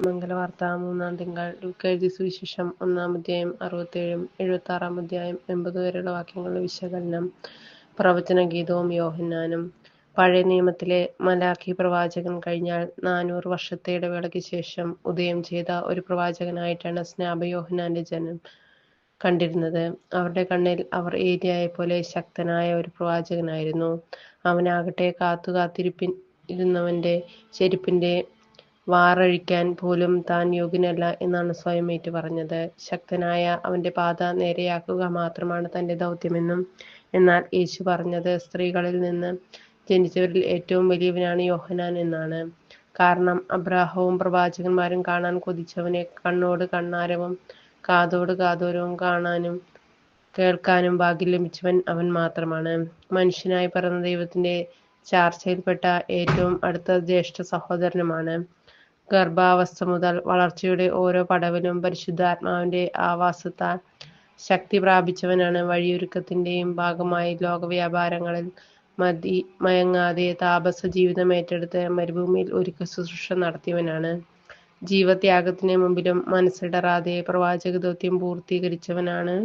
മംഗലവാർത്ത 3-ാം തിങ്കൾ. ലൂക്കാ എഴുതിയ സുവിശേഷം 1-ാം അധ്യായം 67 76-ാം അധ്യായം 80 വരെയുള്ള വാക്യങ്ങളുടെ വിശകലനം. പ്രവചനഗീതവും യോഹന്നാനും. പഴയ നിയമത്തിലെ മലാഖി പ്രവാചകൻ കഴിഞ്ഞാൽ 400 വർഷത്തെ ഇടവേളയ്ക്ക് ശേഷം ഉദയം ചെയ്ത ഒരു പ്രവാചകനായിട്ടാണ് സ്നാപകയോഹന്നാന്റെ ജനം കണ്ടിരുന്നത്. അവരുടെ കണ്ണിൽ അവർ ഏലിയായെപ്പോലെ ശക്തനായ ഒരു പ്രവാചകനായിരുന്നു. അവനാകട്ടെ കാത്തിരുന്നവന്റെ ചെരുപ്പിന്റെ വാറഴിക്കാൻ പോലും താൻ യോഗ്യനല്ല എന്നാണ് സ്വയം ഏറ്റു പറഞ്ഞത്. ശക്തനായ അവന്റെ പാത നേരെയാക്കുക മാത്രമാണ് തന്റെ ദൗത്യമെന്നും. എന്നാൽ യേശു പറഞ്ഞത് സ്ത്രീകളിൽ നിന്ന് ജനിച്ചവരിൽ ഏറ്റവും വലിയവനാണ് യോഹന്നാൻ എന്നാണ്. കാരണം അബ്രാഹവും പ്രവാചകന്മാരും കാണാൻ കൊതിച്ചവനെ കണ്ണോട് കണ്ണാരവും കാതോട് കാതോരവും കാണാനും കേൾക്കാനും ഭാഗ്യം ലഭിച്ചവൻ അവൻ മാത്രമാണ്. മനുഷ്യനായി പിറന്ന ദൈവത്തിന്റെ ചാർച്ചയിൽപ്പെട്ട ഏറ്റവും അടുത്ത ജ്യേഷ്ഠ സഹോദരനുമാണ്. ഗർഭാവസ്ഥ മുതൽ വളർച്ചയുടെ ഓരോ പടവിലും പരിശുദ്ധാത്മാവിന്റെ ആവാസത്താൽ ശക്തി പ്രാപിച്ചവനാണ്. വഴിയൊരുക്കത്തിന്റെയും ഭാഗമായി ലോകവ്യാപാരങ്ങളിൽ മയങ്ങാതെ താപസ ജീവിതം ഏറ്റെടുത്ത് മരുഭൂമിയിൽ ഒരുക്ക ശുശ്രൂഷ നടത്തിയവനാണ്. ജീവത്യാഗത്തിന് മുമ്പിലും മനസ്സിടറാതെ പ്രവാചക ദൗത്യം പൂർത്തീകരിച്ചവനാണ്.